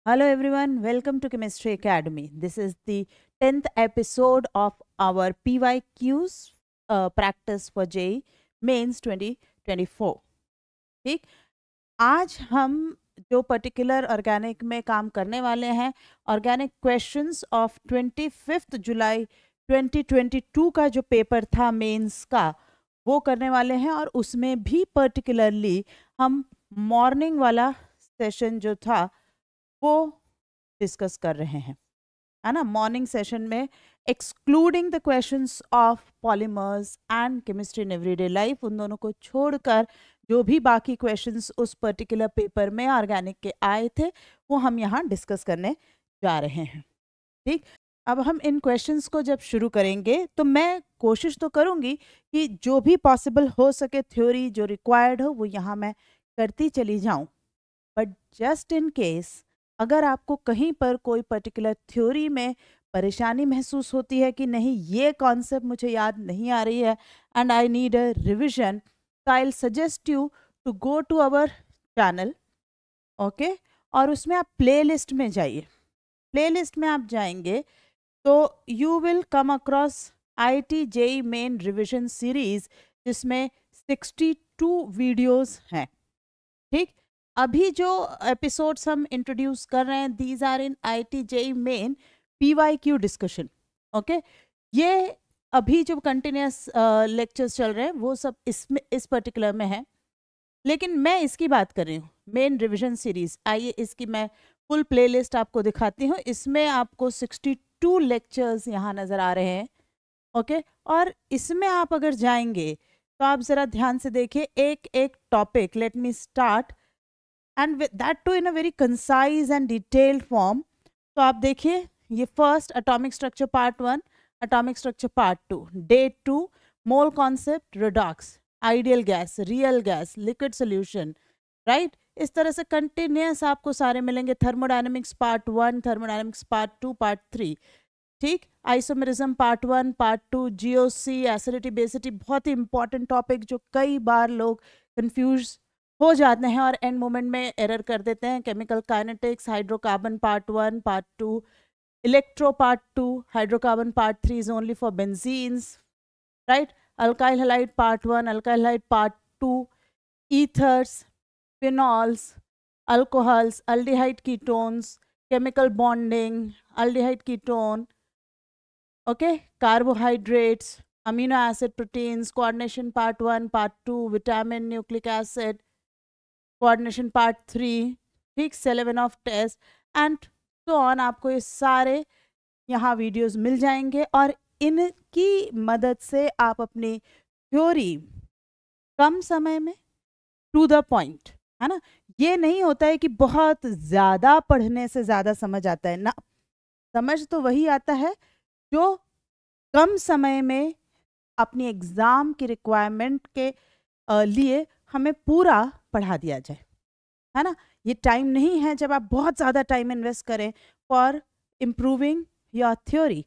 Hello everyone, welcome to Chemistry Academy. This is the 10th episode of our PYQs practice for JEE Mains 2024. ठीक, आज हम जो particular organic में काम करने वाले हैं, ऑर्गेनिक क्वेश्चंस ऑफ 25 जुलाई 2022 का जो पेपर था मेंस का, वो करने वाले हैं। और उसमें भी पर्टिकुलरली हम मॉर्निंग वाला सेशन जो था वो डिस्कस कर रहे हैं, है ना। मॉर्निंग सेशन में excluding the questions of polymers and chemistry in everyday life, उन दोनों को छोड़कर जो भी बाकी क्वेश्चंस उस पर्टिकुलर पेपर में ऑर्गेनिक के आए थे वो हम यहाँ डिस्कस करने जा रहे हैं। ठीक, अब हम इन क्वेश्चंस को जब शुरू करेंगे तो मैं कोशिश तो करूँगी कि जो भी पॉसिबल हो सके थ्योरी जो रिक्वायर्ड हो वो यहाँ मैं करती चली जाऊँ। बट जस्ट इन केस अगर आपको कहीं पर कोई पर्टिकुलर थ्योरी में परेशानी महसूस होती है कि नहीं ये कॉन्सेप्ट मुझे याद नहीं आ रही है and I need a revision, तो I suggest you to go to our channel, okay. और उसमें आप प्लेलिस्ट में जाइए। प्लेलिस्ट में आप जाएंगे तो you will come across IIT JEE mean reversion series, जिसमें 62 वीडियोस हैं। ठीक, अभी जो एपिसोड्स हम इंट्रोड्यूस कर रहे हैं these are in IIT JEE main PYQ discussion, okay. ये अभी जो कंटिन्यूस लेक्चर्स चल रहे हैं वो सब इसमें इस पर्टिकुलर में है, लेकिन मैं इसकी बात कर रही हूँ मेन रिवीजन सीरीज। आइए इसकी मैं फुल प्लेलिस्ट आपको दिखाती हूँ। इसमें आपको 62 लेक्चर्स यहाँ नज़र आ रहे हैं, ओके। और इसमें आप अगर जाएंगे तो आप ज़रा ध्यान से देखिए एक एक topic. Let me start and that too in a very concise and detailed form. तो आप देखिए ये first atomic structure part 1, atomic structure part 2, day 2, mole concept, redox, ideal gas, real gas, liquid solution, right. इस तरह से continuous आपको सारे मिलेंगे। Thermodynamics part 1, thermodynamics part 2, part 3, ठीक। Isomerism part 1, part 2, GOC, acidity basicity, बहुत ही इंपॉर्टेंट टॉपिक जो कई बार लोग कंफ्यूज हो जाते हैं और एंड मोमेंट में एरर कर देते हैं। Chemical kinetics, hydrocarbon part 1, part 2, electro part 2, hydrocarbon part 3 is only for benzenes, right. Alkyl halide part 1, alkyl halide part 2, ethers, phenols, alcohols, aldehyde ketones, chemical bonding, aldehyde ketone, okay, carbohydrates, amino acid, proteins, coordination part 1, part 2, vitamin, nucleic acid, coordination part 3, ठीक, सेलेवन of test and so on. आपको ये सारे यहाँ videos मिल जाएंगे और इनकी मदद से आप अपनी थ्योरी कम समय में टू द पॉइंट, है ना। ये नहीं होता है कि बहुत ज़्यादा पढ़ने से ज़्यादा समझ आता है ना, समझ तो वही आता है जो कम समय में अपनी एग्ज़ाम की रिक्वायरमेंट के लिए हमें पूरा पढ़ा दिया जाए, है ना। ये टाइम नहीं है जब आप बहुत ज़्यादा टाइम इन्वेस्ट करें for improving your theory.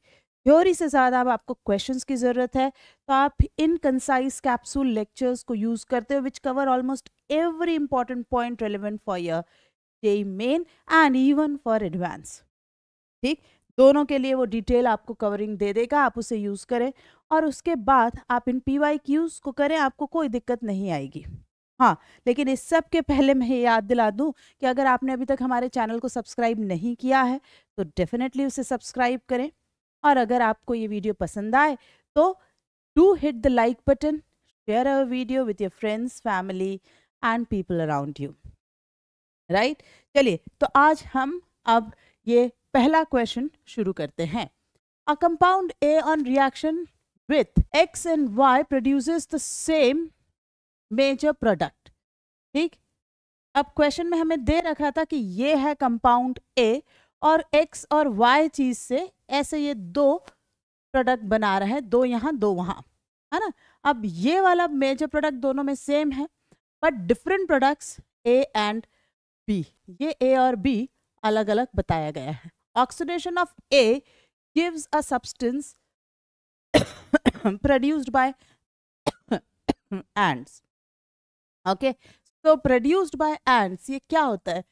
Theory से ज़्यादा अब आपको क्वेश्चंस की ज़रूरत है, तो आप इन कंसाइज कैप्सूल लेक्चर्स को यूज़ करते हो which cover almost every important point relevant for your JEE main and even for advance, ठीक। दोनों के लिए वो डिटेल आपको कवरिंग दे देगा, आप उसे यूज़ करें और उसके बाद आप इन PYQs को करें, आपको कोई दिक्कत नहीं आएगी। हाँ, लेकिन इस सब के पहले मैं ये याद दिला दूं कि अगर आपने अभी तक हमारे चैनल को सब्सक्राइब नहीं किया है तो डेफिनेटली उसे सब्सक्राइब करें। और अगर आपको ये वीडियो पसंद आए तो do hit the like button, share our video with your friends, family and people around you, right. चलिए, तो आज हम अब ये पहला क्वेश्चन शुरू करते हैं। A compound A on reaction with X and Y produces the same major product, ठीक। अब क्वेश्चन में हमें दे रखा था कि ये है कंपाउंड A और X और Y चीज से ऐसे ये दो प्रोडक्ट बना रहा है, दो यहाँ दो वहाँ, है ना। अब ये वाला मेजर प्रोडक्ट दोनों में सेम है but different products A and B, ये A और B अलग अलग बताया गया है। Oxidation of A gives a substance produced by ants, okay. तो प्रोड्यूस्ड बाय एंड्स ये क्या होता है?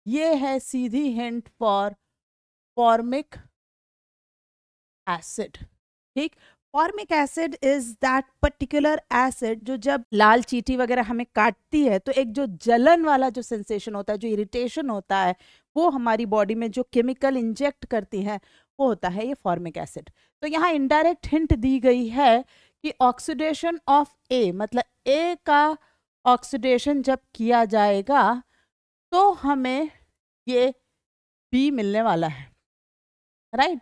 ये है सीधी हिंट फॉर फॉर्मिक एसिड। ठीक, formic acid is that particular acid जो जब लाल चींटी वगैरह हमें काटती है तो एक जो जलन वाला जो सेंसेशन होता है, जो इरिटेशन होता है, वो हमारी बॉडी में जो केमिकल इंजेक्ट करती है वो होता है ये फॉर्मिक एसिड। तो यहाँ इनडायरेक्ट हिंट दी गई है कि ऑक्सीडेशन ऑफ ए, मतलब ए का ऑक्सीडेशन जब किया जाएगा तो हमें ये बी मिलने वाला है, राइट।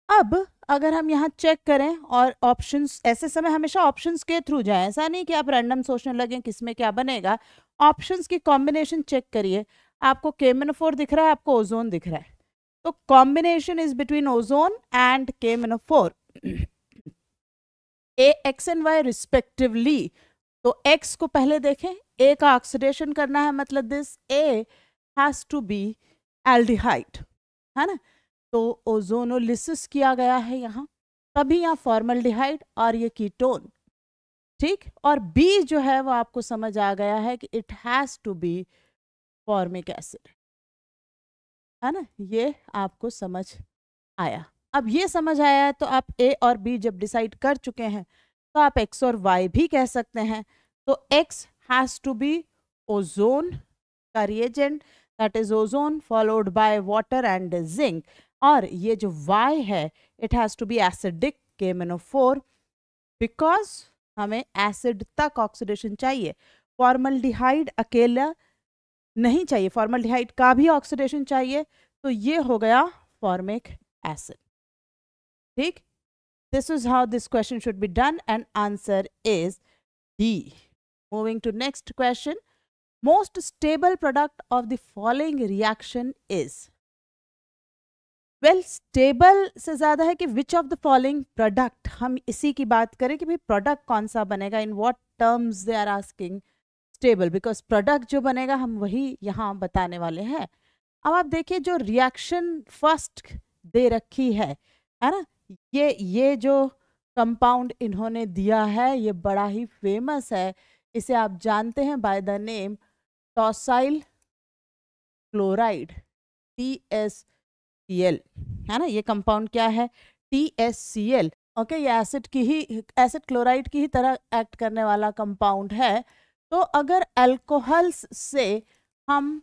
अब अगर हम यहाँ चेक करें और ऑप्शंस, ऐसे समय हमेशा ऑप्शंस के थ्रू जाएं, ऐसा नहीं कि आप रैंडम सोचने लगें किसमें क्या बनेगा। ऑप्शंस की कॉम्बिनेशन चेक करिए, आपको KMnO4 दिख रहा है, आपको ओजोन दिख रहा है, तो combination is between ozone and KMnO4 A X and Y respectively. तो एक्स को पहले देखें, ए का ऑक्सीडेशन करना है, मतलब this A has to be aldehyde, है ना। तो ओजोनोलिसिस किया गया है यहाँ, तभी यहाँ फॉर्मल्डिहाइड और ये कीटोन। ठीक, और बी जो है वो आपको समझ आ गया है कि it has to be formic acid, है ना। ये आपको समझ आया। अब ये समझ आया है तो आप ए और बी जब डिसाइड कर चुके हैं तो आप एक्स और वाई भी कह सकते हैं। तो X has to be ozone का reagent, that is ozone followed by water and zinc, और ये जो y है it has to be acidic KMnO4 because हमें एसिड तक ऑक्सीडेशन चाहिए, फॉर्मल्डिहाइड अकेला नहीं चाहिए, फॉर्मल्डिहाइड का भी ऑक्सीडेशन चाहिए, तो ये हो गया फॉर्मिक एसिड। ठीक, this is how this question should be done and answer is D. Moving to next question, most stable product of the following reaction is, well stable से ज़्यादा है कि which of the following product, हम इसी की बात करें कि भाई प्रोडक्ट कौन सा बनेगा, in what terms they are asking stable, because product जो बनेगा हम वही यहाँ बताने वाले हैं। अब आप देखिए जो रिएक्शन फर्स्ट दे रखी है ना, ये जो कंपाउंड इन्होंने दिया है ये बड़ा ही फेमस है, इसे आप जानते हैं by the name tosyl chloride, TSCl, है ना। ये कंपाउंड क्या है, TSCl। ओके, ये एसिड की ही, एसिड क्लोराइड की ही तरह एक्ट करने वाला कंपाउंड है। तो अगर अल्कोहल्स से हम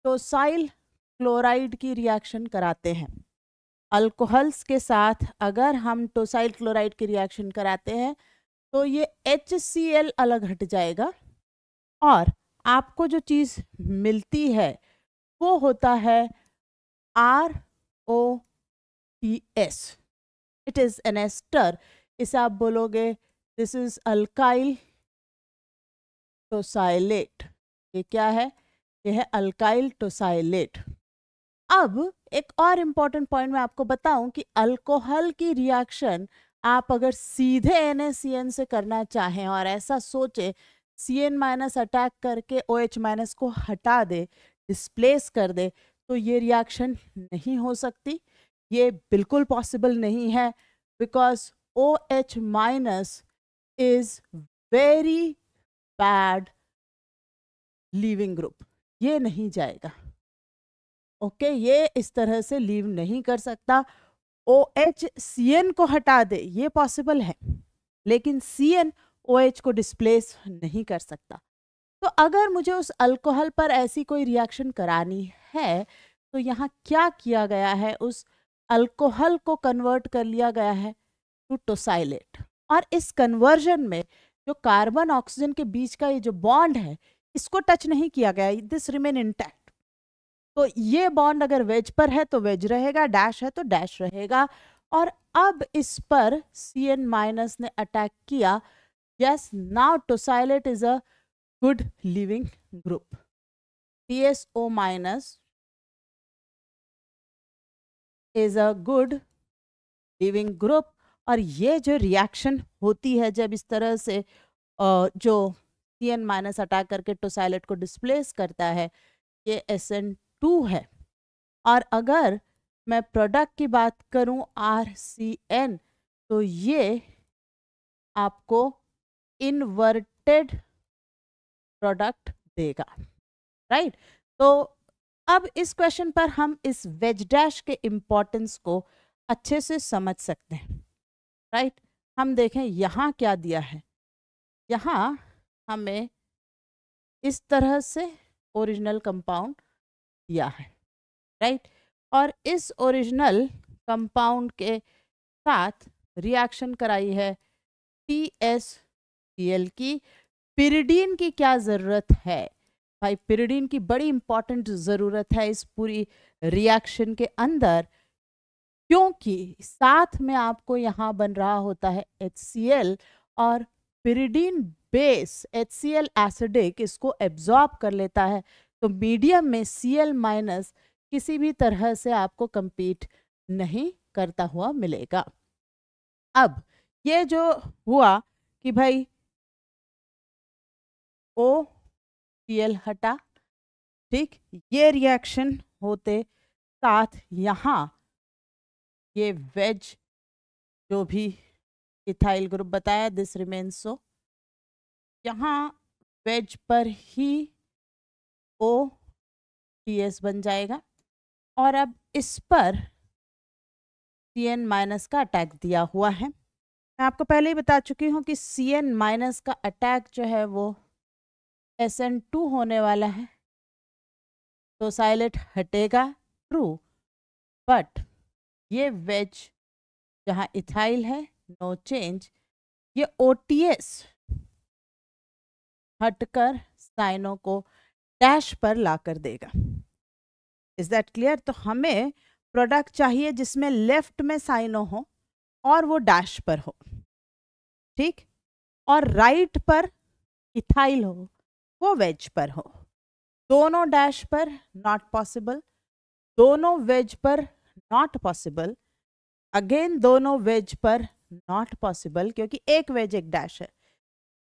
टोसाइल क्लोराइड की रिएक्शन कराते हैं, अल्कोहल्स के साथ अगर हम टोसाइल क्लोराइड की रिएक्शन कराते हैं तो ये HCl अलग हट जाएगा और आपको जो चीज़ मिलती है वो होता है ROTS, it is an ester. इसे आप बोलोगे दिस इज अल्काइल टोसाइलेट, ये क्या है, ये है अल्काइल टोसाइलेट। अब एक और इम्पॉर्टेंट पॉइंट मैं आपको बताऊं कि अल्कोहल की रिएक्शन आप अगर सीधे NaCN से करना चाहें और ऐसा सोचे CN- अटैक करके OH- को हटा दे, डिस्प्लेस कर दे, तो ये रिएक्शन नहीं हो सकती, ये बिल्कुल पॉसिबल नहीं है, because OH- is very bad leaving group, ये नहीं जाएगा। ओके, ये इस तरह से लीव नहीं कर सकता। OH-CN को हटा दे ये पॉसिबल है, लेकिन CN OH को डिस्प्लेस नहीं कर सकता। तो अगर मुझे उस अल्कोहल पर ऐसी कोई रिएक्शन करानी है तो यहाँ क्या किया गया है, उस अल्कोहल को कन्वर्ट कर लिया गया है टू टोसाइलेट, और इस कन्वर्जन में जो कार्बन ऑक्सीजन के बीच का ये जो बॉन्ड है इसको टच नहीं किया गया, दिस रिमेन इंटैक्ट। तो ये बॉन्ड अगर वेज पर है तो वेज रहेगा, डैश है तो डैश रहेगा। और अब इस पर CN- ने अटैक किया, yes, now tosylate is a good leaving group, TSO- is a good leaving group. और ये जो रिएक्शन होती है जब इस तरह से जो CN- अटैक करके टोसाइलेट को डिस्प्लेस करता है, ये SN2 है। और अगर मैं प्रोडक्ट की बात करूं RCN, तो ये आपको इन्वर्टेड प्रोडक्ट देगा, राइट। तो अब इस क्वेश्चन पर हम इस वेज डैश के इम्पोर्टेंस को अच्छे से समझ सकते हैं, राइट। हम देखें यहाँ क्या दिया है, यहाँ हमें इस तरह से ओरिजिनल कंपाउंड दिया है, राइट। और इस ओरिजिनल कंपाउंड के साथ रिएक्शन कराई है TSCl की। पिरिडीन की क्या ज़रूरत है भाई, पिरिडीन की बड़ी इंपॉर्टेंट ज़रूरत है इस पूरी रिएक्शन के अंदर, क्योंकि साथ में आपको यहाँ बन रहा होता है HCl और पिरिडीन बेस HCl एसिडिक इसको एब्जॉर्ब कर लेता है, तो मीडियम में Cl माइनस किसी भी तरह से आपको compete नहीं करता हुआ मिलेगा। अब ये जो हुआ कि भाई OCl हटा, ठीक, ये रिएक्शन होते साथ यहाँ ये वेज जो भी इथाइल ग्रुप बताया दिस रिमेन्स, सो यहाँ वेज पर ही OTS बन जाएगा और अब इस पर Cn माइनस का अटैक दिया हुआ है। मैं आपको पहले ही बता चुकी हूँ कि Cn माइनस का अटैक जो है वो SN2 होने वाला है, तो साइलेट हटेगा, ट्रू, बट ये वेज जहाँ इथाइल है नो चेंज, ये OTS हटकर साइनो को डैश पर ला कर देगा। Is that clear? तो हमें प्रोडक्ट चाहिए जिसमें लेफ्ट में साइनो हो और वो डैश पर हो, ठीक, और राइट पर इथाइल हो, वो वेज पर हो। दोनों डैश पर नॉट पॉसिबल, दोनों वेज पर नॉट पॉसिबल, अगेन दोनों वेज पर नॉट पॉसिबल, क्योंकि एक वेज एक डैश है।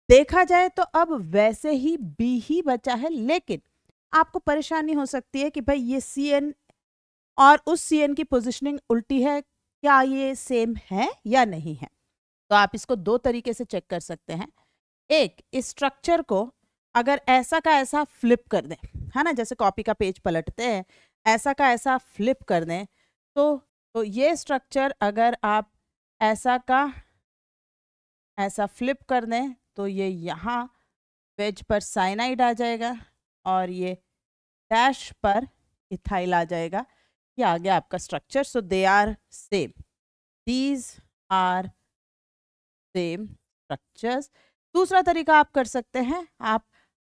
देखा जाए तो अब वैसे ही बी ही बचा है, लेकिन आपको परेशानी हो सकती है कि भाई ये Cn और उस Cn की पोजीशनिंग उल्टी है, क्या ये सेम है या नहीं है। तो आप इसको दो तरीके से चेक कर सकते हैं। एक, इस स्ट्रक्चर को अगर ऐसा का ऐसा फ्लिप कर दें, है ना, जैसे कॉपी का पेज पलटते हैं, ऐसा का ऐसा फ्लिप कर दें, तो ये स्ट्रक्चर अगर आप ऐसा का ऐसा फ्लिप कर दें तो ये यहाँ वेज पर साइनाइड आ जाएगा और ये डैश पर इथाइल आ जाएगा। ये आ गया आपका structure. So they are same, these are same structures. दूसरा तरीका आप कर सकते हैं, आप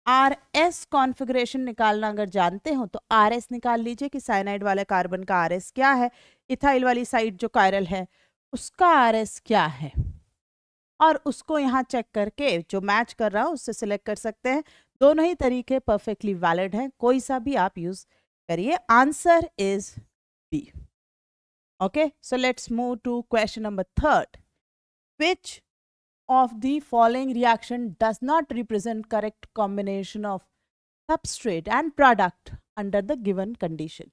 RS कॉन्फ़िगरेशन निकालना अगर जानते हो तो RS निकाल लीजिए कि साइनाइड वाले कार्बन का RS क्या है, इथाइल वाली साइड जो कायरल है उसका RS क्या है, और उसको यहाँ चेक करके जो मैच कर रहा हो उससे सिलेक्ट कर सकते हैं। दोनों ही तरीके परफेक्टली वैलिड हैं, कोई सा भी आप यूज करिए। Answer is B. Okay, so let's move to question number 3. Which of the following reaction does not represent correct combination of substrate and product under the given condition?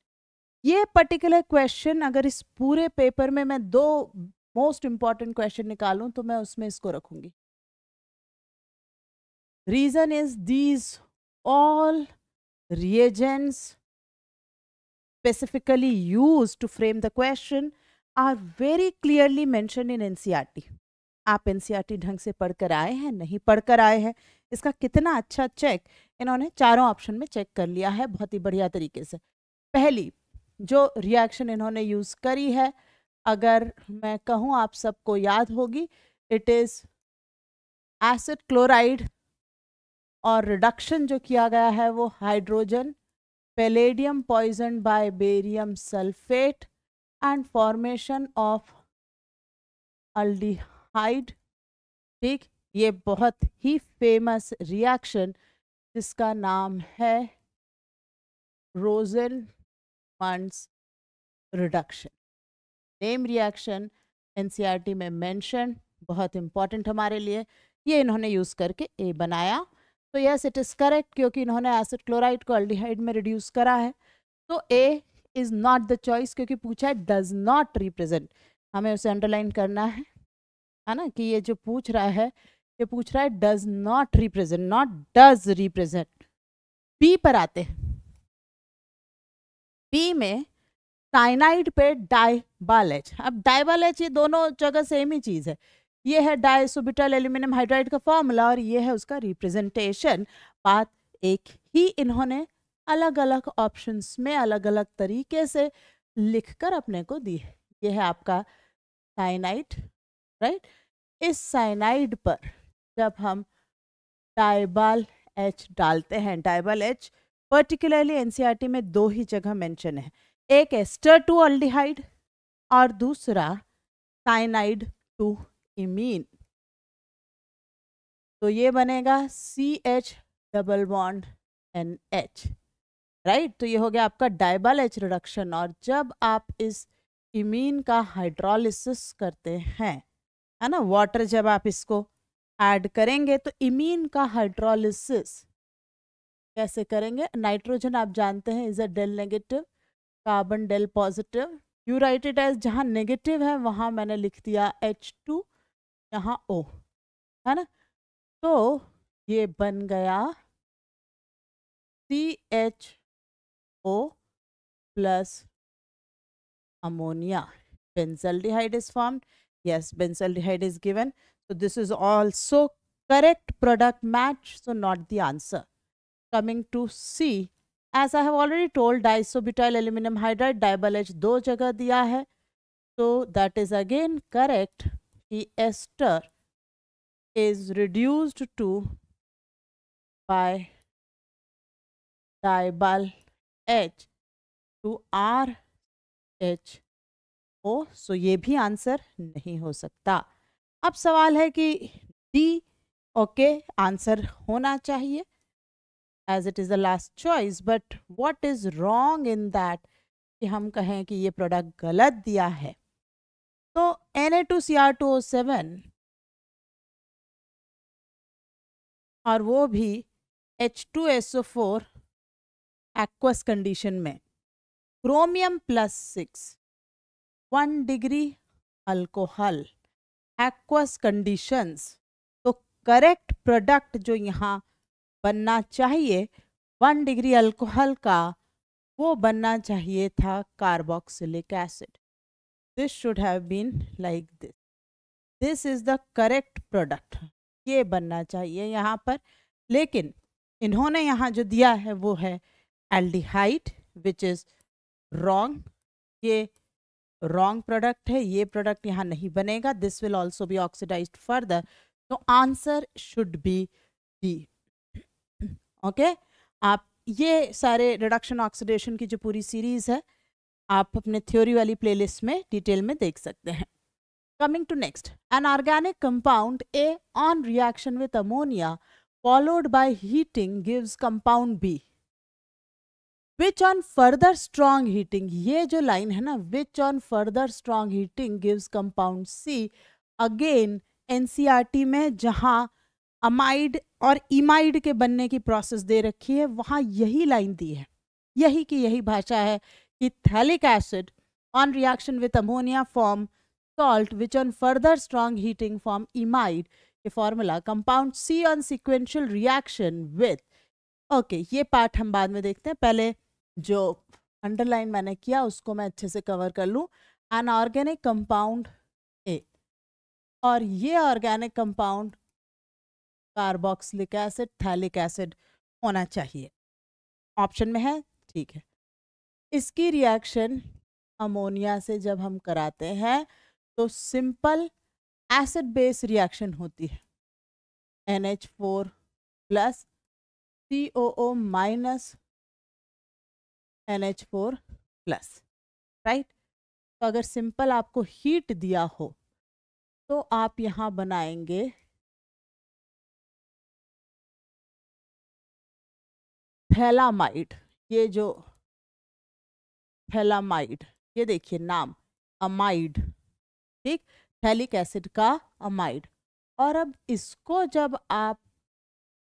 ये particular question अगर इस पूरे paper में मैं दो most important question निकालूं तो मैं उसमें इसको रखूंगी। Reason is these all reagents specifically used to frame the question are very clearly mentioned in NCERT. आप NCERT ढंग से पढ़कर आए हैं, नहीं पढ़कर आए हैं, इसका कितना अच्छा चेक इन्होंने चारों ऑप्शन में चेक कर लिया है बहुत ही बढ़िया तरीके से। पहली जो रिएक्शन इन्होंने यूज करी है, अगर मैं कहूँ आप सबको याद होगी, इट इज एसिड क्लोराइड, और रिडक्शन जो किया गया है वो hydrogen palladium poison by barium sulphate and formation of aldehyde. ठीक, ये बहुत ही फेमस रिएक्शन जिसका नाम है Rosenmund's reduction. Name reaction NCERT में मेंशन, बहुत इंपॉर्टेंट हमारे लिए। ये इन्होंने यूज करके ए बनाया, तो यस इट इज करेक्ट क्योंकि इन्होंने एसिड क्लोराइड को अल्डिहाइड में रिड्यूस करा है। तो ए इज नॉट द चॉइस, क्योंकि पूछा है डज नॉट रिप्रेजेंट, हमें उसे अंडरलाइन करना है ना, कि ये जो पूछ रहा है ये पूछ रहा है does not represent, not does represent. B पर आते हैं। बी में साइनाइड पे डाइबाल एच। अब डाइबाल एच ये दोनों जगह सेम ही चीज है, ये है डाइसोबिटाइल एल्यूमिनियम हाइड्राइड का फॉर्मूला और ये है उसका रिप्रेजेंटेशन। बात एक ही इन्होंने अलग अलग ऑप्शंस में अलग अलग तरीके से लिखकर अपने को दी है। ये है आपका साइनाइड, राइट। इस साइनाइड पर जब हम डाइबाल एच डालते हैं, डाइबाल एच पर्टिकुलरली एनसीईआरटी में दो ही जगह मेंशन है, एक एस्टर टू अल्डिहाइड और दूसरा साइनाइड टू इमीन। तो ये बनेगा CH double bond NH, right. तो ये हो गया आपका डाइबाल एच रिडक्शन। और जब आप इस इमीन का हाइड्रोलिसिस करते हैं, है ना, वाटर जब आप इसको ऐड करेंगे तो इमीन का हाइड्रोलिसिस कैसे करेंगे? नाइट्रोजन आप जानते हैं is a del negative, carbon del positive. You write it as, जहाँ नेगेटिव है वहां मैंने लिख दिया H2, यहाँ O, है ना। तो ये बन गया CHO plus ammonia. Benzaldehyde is formed. Yes, benzaldehyde is given. So this is also correct product match. So not the answer. Coming to C, as I have already told, diisobutyl aluminum hydride डाइबाल H दो जगह दिया है, so that is again correct. The ester is reduced to by डाइबाल H to RHO, सो ये भी answer नहीं हो सकता। अब सवाल है कि डी ओके आंसर होना चाहिए as it is the last choice, but what is wrong in that कि हम कहें कि ये प्रोडक्ट गलत दिया है। तो Na2Cr2O7 और वो भी H2SO4 एक्वस कंडीशन में, chromium +6, 1 degree alcohol, aqueous conditions. तो करेक्ट प्रोडक्ट जो यहाँ बनना चाहिए 1 डिग्री अल्कोहल का, वो बनना चाहिए था carboxylic acid. This should have been like this, this is the correct product, ये बनना चाहिए यहाँ पर। लेकिन इन्होंने यहाँ जो दिया है वो है एल्डिहाइड, विच इज रॉन्ग। ये रॉन्ग प्रोडक्ट है, ये प्रोडक्ट यहाँ नहीं बनेगा। This will also be oxidised further, तो answer should be D. Okay, आप ये सारे रिडक्शन ऑक्सीडेशन की जो पूरी सीरीज है आप अपने थ्योरी वाली प्लेलिस्ट में डिटेल में देख सकते हैं। Coming to next, an organic compound A on reaction with ammonia followed by heating gives compound B. Which on further strong heating, ये जो लाइन है ना, which on further strong heating gives compound C, again NCERT में जहाँ amide और इमाइड के बनने की प्रोसेस दे रखी है वहाँ यही लाइन दी है, यही की यही भाषा है कि phthalic acid on reaction with ammonia form salt which on further strong heating form imide, ये formula compound C on sequential reaction with। Okay, ये पार्ट हम बाद में देखते हैं, पहले जो अंडरलाइन मैंने किया उसको मैं अच्छे से कवर कर लूँ। एन ऑर्गेनिक कंपाउंड ए, और ये organic compound carboxylic acid phthalic acid होना चाहिए, ऑप्शन में है, ठीक है। इसकी रिएक्शन अमोनिया से जब हम कराते हैं तो सिंपल एसिड बेस रिएक्शन होती है, NH4 plus COO minus NH4 plus, right. तो अगर सिंपल आपको हीट दिया हो तो आप यहाँ बनाएंगे थैलामाइड। ये जो थैलामाइड, ये देखिए नाम अमाइड, ठीक, थैलिक एसिड का अमाइड। और अब इसको जब आप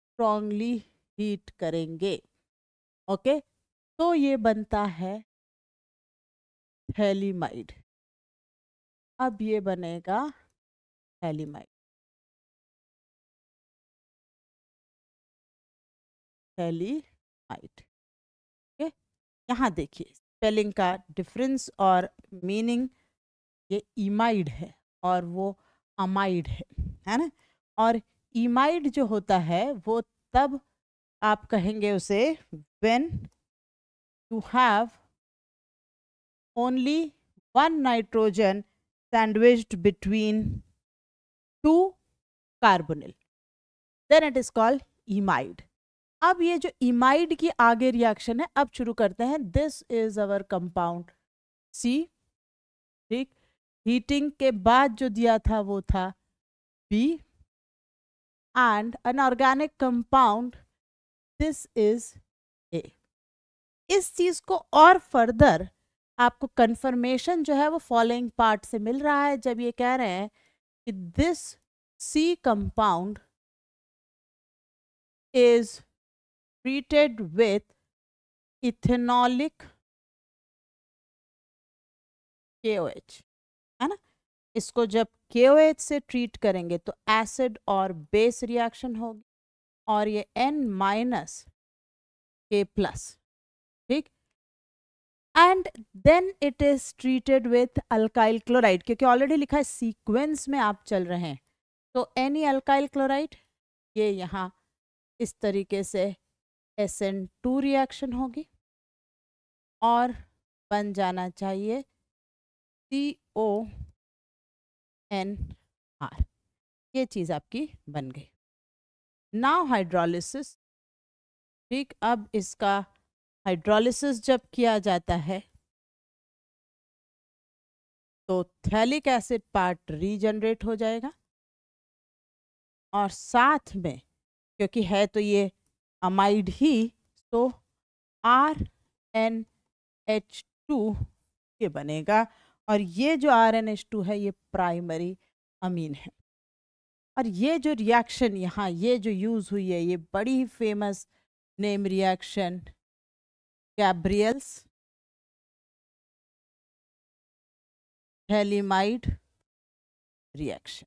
स्ट्रॉन्गली हीट करेंगे, ओके, तो ये बनता है थैलीमाइड। अब ये बनेगा थैलीमाइड, थैलीमाइड, ओके। यहाँ देखिए स्पेलिंग का डिफरेंस और मीनिंग, ये इमाइड है और वो अमाइड है ना। और इमाइड जो होता है वो तब आप कहेंगे उसे when you have only one nitrogen sandwiched between two carbonyl, then it is called imide. अब ये जो इमाइड की आगे रिएक्शन है, अब शुरू करते हैं। This is our compound C, ठीक। हीटिंग के बाद जो दिया था वो था B, and an organic compound this is A. इस चीज को और फर्दर आपको कंफर्मेशन जो है वो फॉलोइंग पार्ट से मिल रहा है, जब ये कह रहे हैं कि this C compound is treated with ethanolic KOH, है ना। इसको जब KOH से ट्रीट करेंगे तो एसिड और बेस रिएक्शन होगी, और ये N-K+, ठीक। And then it is treated with alkyl chloride, क्योंकि ऑलरेडी लिखा है सीक्वेंस में आप चल रहे हैं, तो एनी अल्काइल क्लोराइड, ये यहाँ इस तरीके से SN2 रिएक्शन होगी और बन जाना चाहिए CONR। ये चीज आपकी बन गई। नाउ हाइड्रोलिसिस, ठीक। अब इसका हाइड्रोलिसिस जब किया जाता है तो थैलिक एसिड पार्ट रीजनरेट हो जाएगा, और साथ में क्योंकि है तो ये अमाइड ही, तो RNH2 ये बनेगा, और ये जो RNH2 है ये प्राइमरी अमीन है। और ये जो रिएक्शन यहाँ ये जो यूज हुई है, ये बड़ी famous name reaction Gabriel's phthalimide reaction,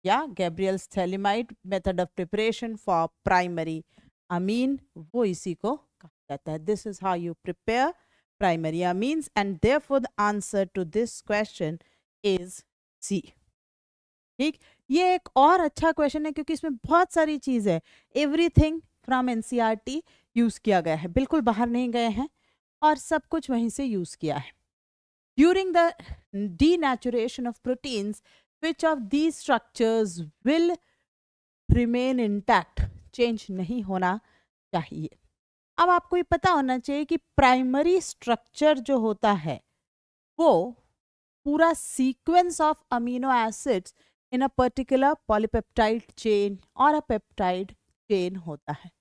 या Gabriel's phthalimide method of preparation for primary amine, वो इसी को कहा जाता है। This is how you prepare primary amines, and therefore the answer to this question is C, ठीक। ये एक और अच्छा क्वेश्चन है क्योंकि इसमें बहुत सारी चीज है, एवरीथिंग फ्रॉम NCERT यूज किया गया है, बिल्कुल बाहर नहीं गए हैं, और सब कुछ वहीं से यूज किया है। During the denaturation of proteins, which of these structures will remain intact? Change नहीं होना चाहिए। अब आपको ये पता होना चाहिए कि प्राइमरी स्ट्रक्चर जो होता है वो पूरा sequence of amino acids in a particular polypeptide chain और अ पेप्टाइड चेन होता है।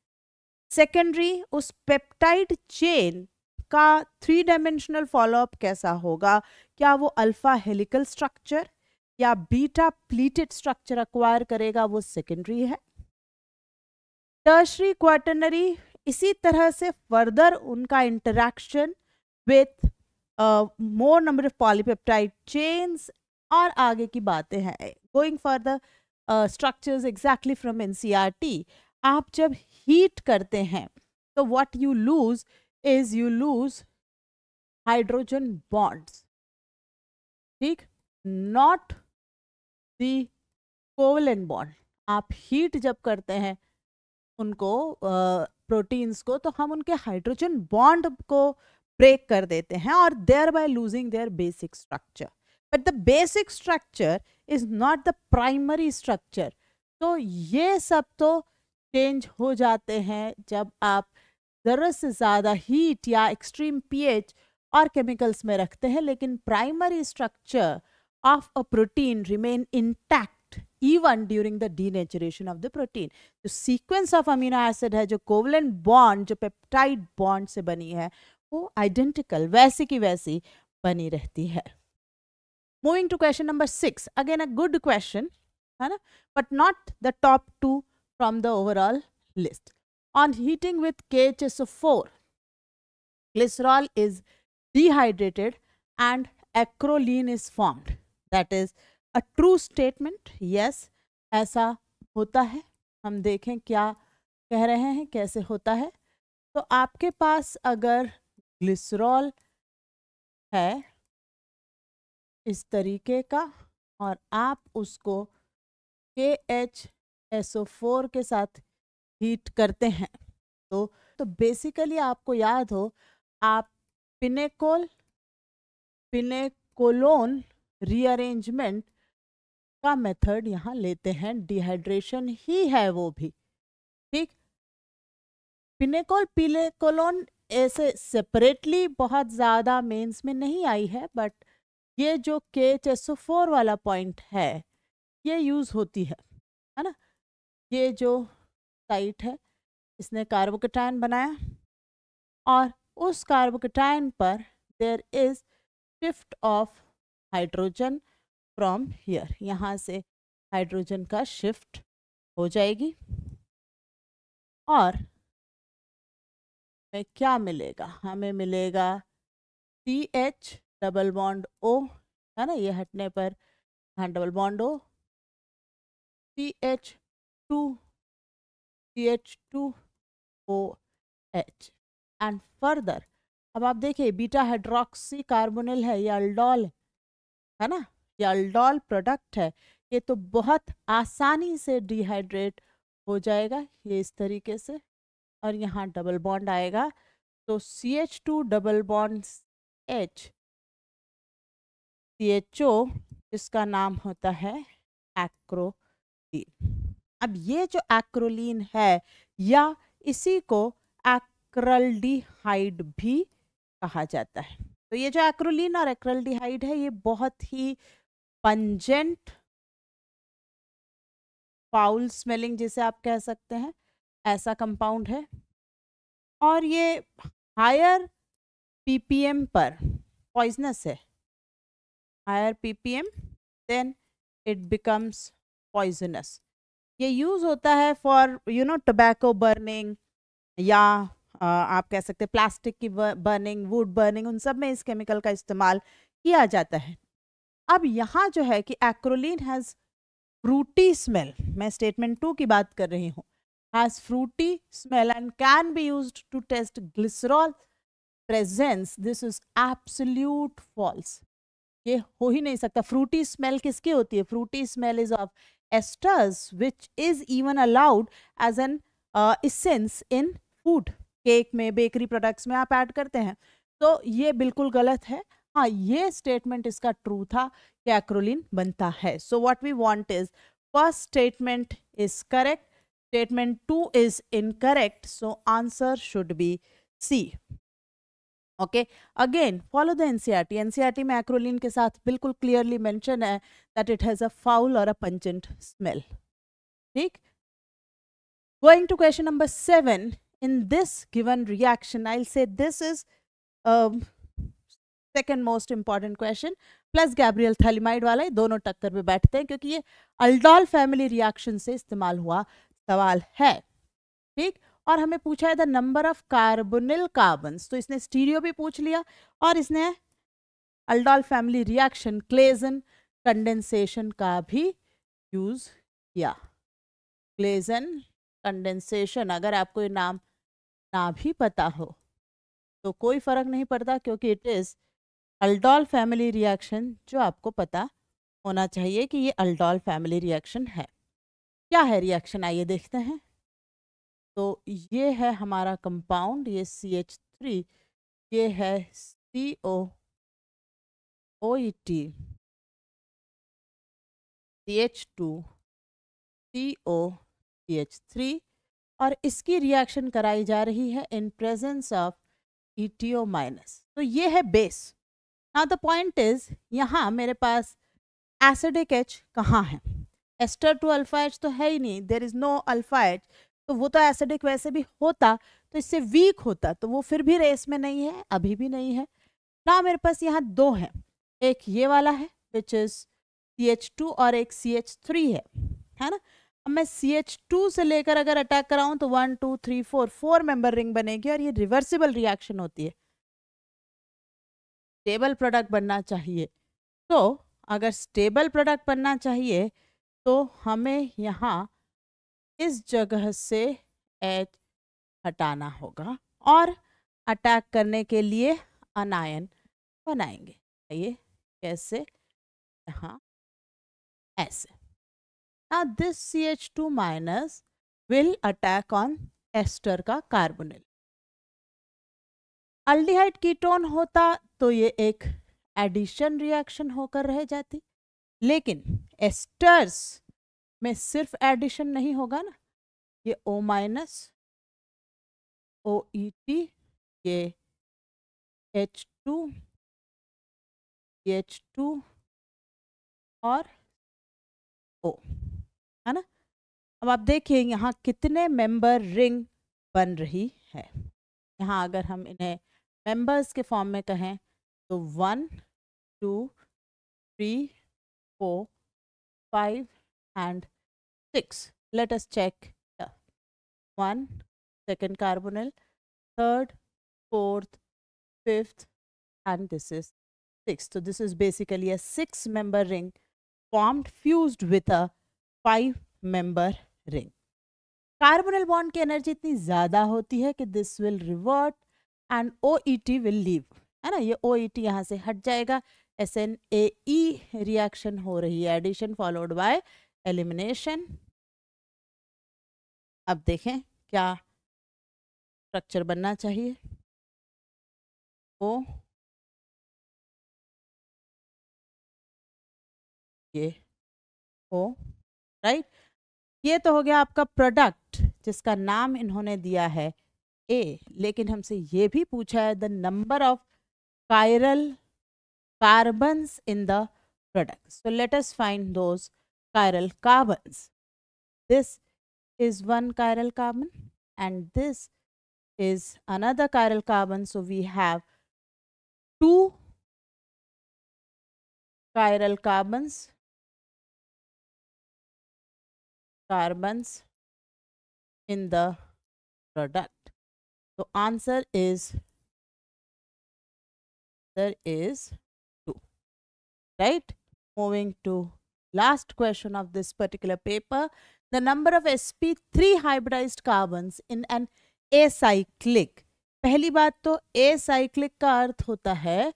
सेकेंडरी, उस पेप्टाइड चेन का 3 डायमेंशनल फॉलोअप कैसा होगा, क्या वो अल्फा हेलिकल स्ट्रक्चर या बीटा प्लीटेड स्ट्रक्चर अक्वायर करेगा, वो सेकेंडरी है। टर्शरी, क्वार्टरनरी, इसी तरह से फर्दर उनका interaction with more number of polypeptide chains, और आगे की बातें हैं। Going further structures exactly from NCERT, आप जब हीट करते हैं तो what you lose is you lose hydrogen bonds, ठीक, नॉट द कोवलेंट बॉन्ड। आप हीट जब करते हैं उनको प्रोटीन्स को, तो हम उनके हाइड्रोजन बॉन्ड को ब्रेक कर देते हैं और thereby losing their basic structure, but the basic structure is not the primary structure. तो ये सब तो चेंज हो जाते हैं जब आप ज़रूरत से ज़्यादा हीट या एक्सट्रीम pH और केमिकल्स में रखते हैं, लेकिन primary structure of a protein remain intact even during the denaturation of the protein. जो सीक्वेंस ऑफ अमीनो एसिड है, जो कोवलेंट बॉन्ड, जो पेप्टाइड बॉन्ड से बनी है, वो आइडेंटिकल वैसी की वैसी बनी रहती है। Moving to question number 6, again a good question है ना, but not the top 2 from the overall list. On heating with KHSO4, glycerol is dehydrated and acrolein is formed. That is a true statement. Yes, ऐसा होता है। हम देखें क्या कह रहे हैं, कैसे होता है। तो आपके पास अगर ग्लिसरॉल है इस तरीके का और आप उसको KHSO4 के साथ हीट करते हैं तो बेसिकली आपको याद हो, आप पिनेकोलोन रीअरेंजमेंट का मेथड यहाँ लेते हैं, डिहाइड्रेशन ही है वो भी, ठीक। पिनेकोलोन ऐसे सेपरेटली बहुत ज़्यादा मेंस में नहीं आई है, बट ये जो KHSO4 वाला पॉइंट है ये यूज़ होती है ना। ये जो साइट है इसने कार्बोकेटायन बनाया और उस कार्बोकेटायन पर there is shift of hydrogen from here, यहाँ से हाइड्रोजन का शिफ्ट हो जाएगी और हमें क्या मिलेगा, हमें मिलेगा CH डबल बॉन्ड O, है ना, ये हटने पर यहाँ double bond O, CH2OH and further. अब आप देखिए बीटा हाइड्रोक्सी कार्बोनिल है, ये अल्डोल है ना, ये अल्डोल प्रोडक्ट है, ये तो बहुत आसानी से डिहाइड्रेट हो जाएगा ये इस तरीके से और यहाँ डबल बॉन्ड आएगा तो CH2 double bond H CHO, जिसका नाम होता है एक्रोलीन। अब ये जो एक्रोलीन है या इसी को एक्रल्डिहाइड भी कहा जाता है, तो ये जो एक्रोलीन और एक्रल्डिहाइड है ये बहुत ही पंजेंट, फाउल स्मेलिंग जिसे आप कह सकते हैं, ऐसा कंपाउंड है और ये हायर ppm पर पॉइजनस है। Higher ppm then it becomes poisonous. ये यूज होता है फॉर टोबैको बर्निंग या आप कह सकते हैं प्लास्टिक की बर्निंग, वुड बर्निंग, उन सब में इस केमिकल का इस्तेमाल किया जाता है। अब यहाँ जो है कि एक्रोलीन हैज फ्रूटी स्मेल, मैं स्टेटमेंट 2 की बात कर रही हूँ, has fruity smell and can be used to test glycerol presence. This is absolute false, ये हो ही नहीं सकता। फ्रूटी स्मेल किसकी होती है? Fruity smell is of esters which is even allowed as an essence in food, cake में, bakery products में आप ऐड करते हैं, तो ये बिल्कुल गलत है। हाँ, ये स्टेटमेंट इसका ट्रू था कि एक्रोलीन बनता है। So what we want is first statement is correct, statement 2 is incorrect, so answer should be C. Okay, again follow the NCERT. NCERT में एक्रोलीन के साथ बिल्कुल क्लियरली मेंशन है that it has a foul और a pungent smell, ठीक। Going to question number 7, in this given reaction, I'll say this is second most important question, plus Gabriel phthalimide वाला, दोनों टक्कर पे बैठते हैं क्योंकि ये अल्डोल फैमिली रिएक्शन से इस्तेमाल हुआ सवाल है, ठीक। और हमें पूछा है the number of carbonyl carbons, तो इसने स्टीरियो भी पूछ लिया और इसने aldol family reaction Claisen condensation का भी यूज किया। क्लेजन कंडेंसेशन, अगर आपको ये नाम ना भी पता हो तो कोई फर्क नहीं पड़ता क्योंकि it is aldol family reaction, जो आपको पता होना चाहिए कि ये अल्डोल फैमिली रिएक्शन है। क्या है रिएक्शन, आइए देखते हैं। तो ये है हमारा कंपाउंड, ये CH3, ये है COOET, CH2, COCH3 और इसकी रिएक्शन कराई जा रही है in presence of ETO minus. तो ये है base. Now the point is, यहाँ मेरे पास एसिडिक H कहाँ है? एस्टर टू अल्फा H तो है ही नहीं, there is no alpha H, तो वो तो एसिडिक वैसे भी होता तो इससे वीक होता, तो वो फिर भी रेस में नहीं है, अभी भी नहीं है ना। मेरे पास यहाँ दो है, एक ये वाला है विच इज CH2 और एक CH3 है ना। अब मैं CH2 से लेकर अगर अटैक कराऊं तो 1 2 3 4 मेंबर रिंग बनेगी और ये रिवर्सिबल रिएक्शन होती है, स्टेबल प्रोडक्ट बनना चाहिए। तो अगर स्टेबल प्रोडक्ट बनना चाहिए तो हमें यहाँ इस जगह से H हटाना होगा और अटैक करने के लिए अनायन बनाएंगे। ये कैसे? यहाँ ऐसे। Now this CH2 minus will attack on ester का कार्बोनिल। अल्डिहाइड कीटोन होता तो ये एक एडिशन रिएक्शन होकर रह जाती, लेकिन एस्टर्स में सिर्फ एडिशन नहीं होगा ना, ये O माइनस OET, ये H2 H2 और O, है ना। अब आप देखिए यहाँ कितने मेंबर रिंग बन रही है। यहाँ अगर हम इन्हें मेंबर्स के फॉर्म में कहें तो 1 2 3 4 5 and 6. Let us check. 1 second carbonyl, third, fourth, fifth, and this is 6th. So this is basically a 6-member ring formed fused with a 5-member ring. Carbonyl bond की एनर्जी इतनी ज़्यादा होती है कि this will revert and OET will leave, है ना। ये OET यहाँ से हट जाएगा, SNAE रिएक्शन हो रही है, एडिशन फॉलोड बाय एलिमिनेशन। अब देखें क्या स्ट्रक्चर बनना चाहिए। O, ये O, राइट। ये तो हो गया आपका प्रोडक्ट जिसका नाम इन्होंने दिया है A, लेकिन हमसे ये भी पूछा है the number of chiral carbons in the product. So let us find those chiral carbons. This is one chiral carbon and this is another chiral carbon. So we have 2 chiral carbons in the product. So answer is 2, right? Moving to last question of this particular paper, the number of sp3 hybridized carbons in an acyclic. पहली बात तो acyclic का अर्थ होता है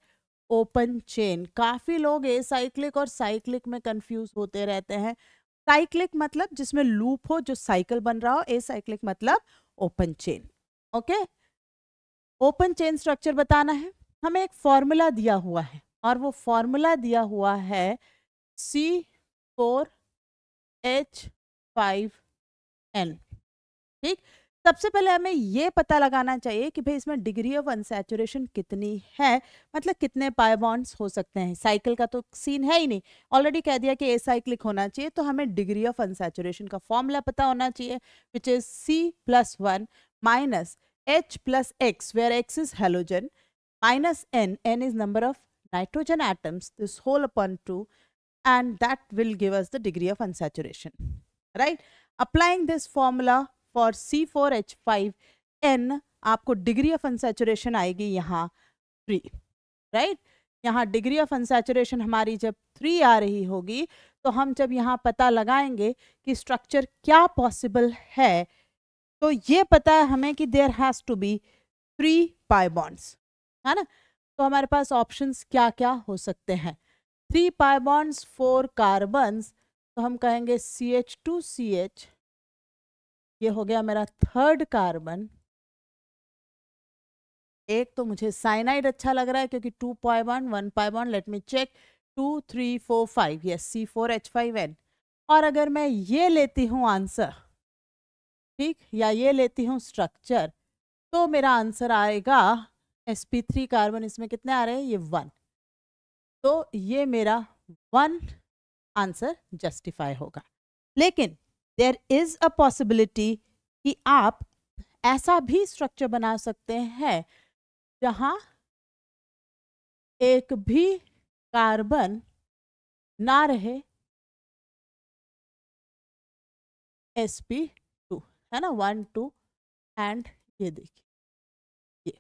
open chain. काफी लोग acyclic और cyclic में कंफ्यूज होते रहते हैं। साइक्लिक मतलब जिसमें लूप हो, जो साइकिल बन रहा हो, acyclic मतलब open chain. Okay, open chain structure बताना है, हमें एक फॉर्मूला दिया हुआ है और वो फॉर्मूला दिया हुआ है C4H5N। ठीक, सबसे पहले हमें ये पता लगाना चाहिए कि भाई इसमें डिग्री ऑफ अनसैचुरेशन कितनी है, मतलब कितने पाई बॉन्ड्स हो सकते हैं। साइकिल का तो सीन है ही नहीं, ऑलरेडी कह दिया कि एसाइक्लिक होना चाहिए, तो हमें डिग्री ऑफ अनसैचुरेशन का फॉर्मूला पता होना चाहिए, which is C+1 minus H plus X, where X is halogen, minus N is number of nitrogen atoms, this whole upon 2, and that will give us the degree of unsaturation, right? Applying this formula for C4H5N, आपको degree of unsaturation आएगी यहाँ 3, right? यहाँ degree of unsaturation हमारी जब 3 आ रही होगी, तो हम जब यहाँ पता लगाएंगे कि structure क्या possible है, तो ये पता है हमें कि there has to be 3 pi bonds, है ना। तो हमारे पास ऑप्शंस क्या क्या हो सकते हैं। 3 pi bonds 4 कार्बन्स, तो हम कहेंगे CH2CH, ये हो गया मेरा थर्ड कार्बन। एक तो मुझे साइनाइड अच्छा लग रहा है क्योंकि 2 pi bond 1 pi bond, let me check, 2 3 4 5, yes C4H5N। और अगर मैं ये लेती हूँ आंसर, ठीक, या ये लेती हूँ स्ट्रक्चर, तो मेरा आंसर आएगा sp3 कार्बन, इसमें कितने आ रहे हैं, ये 1, तो ये मेरा 1 आंसर जस्टिफाई होगा। लेकिन देयर इज अ पॉसिबिलिटी कि आप ऐसा भी स्ट्रक्चर बना सकते हैं जहां एक भी कार्बन ना रहे sp2, है ना, 1 2 एंड ये देखिए, ये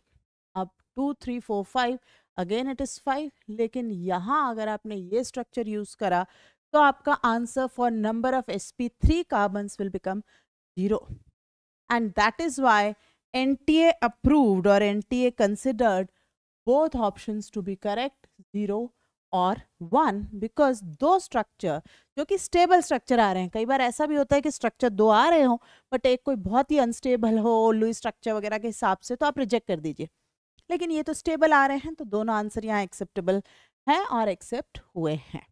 अब 2 3 4 5, अगेन इट इज 5, लेकिन यहाँ अगर आपने ये स्ट्रक्चर यूज करा तो आपका answer for number of sp3 carbons will become 0, and that is why NTA approved or NTA considered both options to be correct, 0 और 1, बिकॉज दो स्ट्रक्चर जो कि स्टेबल स्ट्रक्चर आ रहे हैं, कई बार ऐसा भी होता है कि स्ट्रक्चर दो आ रहे हो बट एक कोई बहुत ही अनस्टेबल हो लुई स्ट्रक्चर वगैरह के हिसाब से, तो आप रिजेक्ट कर दीजिए, लेकिन ये तो स्टेबल आ रहे हैं, तो दोनों आंसर यहाँ एक्सेप्टेबल हैं और एक्सेप्ट हुए हैं।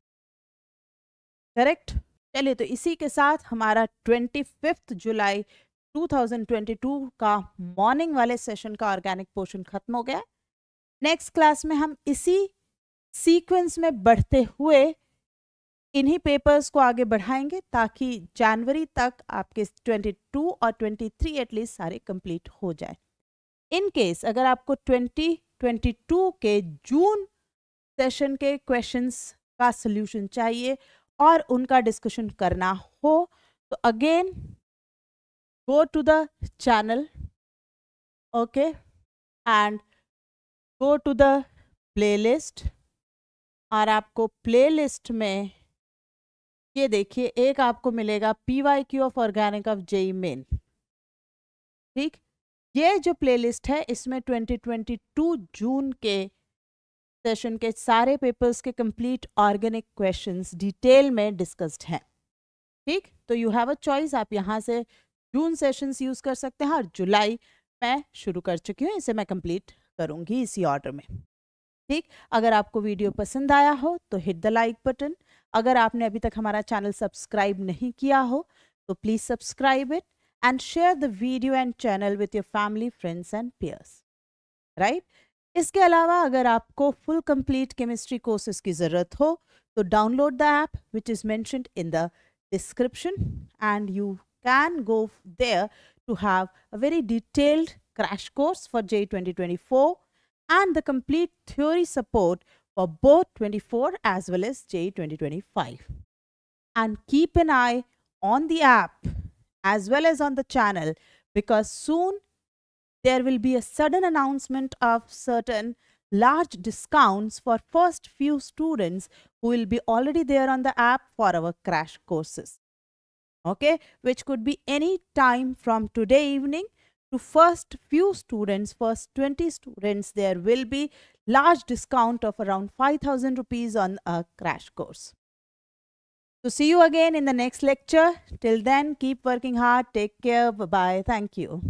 करेक्ट। चलिए, तो इसी के साथ हमारा 25 जुलाई 2022 का मॉर्निंग वाले सेशन का ऑर्गेनिक पोर्शन खत्म हो गया। नेक्स्ट क्लास में हम इसी सीक्वेंस में बढ़ते हुए इन्हीं पेपर्स को आगे बढ़ाएंगे ताकि जनवरी तक आपके 22 और 23 एटलीस्ट सारे कंप्लीट हो जाए। इन केस अगर आपको 2022 के जून सेशन के क्वेश्चंस का सॉल्यूशन चाहिए और उनका डिस्कशन करना हो तो again go to the channel, okay, and go to the playlist, और आपको प्लेलिस्ट में ये देखिए एक आपको मिलेगा PYQ of organic of JEE main. ठीक, ये जो प्लेलिस्ट है इसमें 2022 जून के सेशन के सारे पेपर्स के कंप्लीट ऑर्गेनिक क्वेश्चंस डिटेल में डिस्कस्ड हैं। ठीक, तो यू हैव अ चॉइस, आप यहाँ से जून सेशंस यूज कर सकते हैं और जुलाई मैं शुरू कर चुकी हूँ, इसे मैं कंप्लीट करूँगी इसी ऑर्डर में। ठीक, अगर आपको वीडियो पसंद आया हो तो हिट द लाइक बटन। अगर आपने अभी तक हमारा चैनल सब्सक्राइब नहीं किया हो तो please subscribe it and share the video and channel with your family, friends and pairs, right. इसके अलावा अगर आपको फुल कंप्लीट केमिस्ट्री कोर्सेज की ज़रूरत हो तो download the app which is mentioned in the description and you can go there to have a very detailed crash course for JEE 2024 and the complete theory support for both 24 as well as JEE 2025. And keep an eye on the app as well as on the channel, because soon there will be a sudden announcement of certain large discounts for first few students who will be already there on the app for our crash courses. Okay, which could be any time from today evening to first few students, first 20 students, there will be large discount of around 5,000 rupees on a crash course. So see you again in the next lecture. Till then, keep working hard. Take care. Bye-bye. Thank you.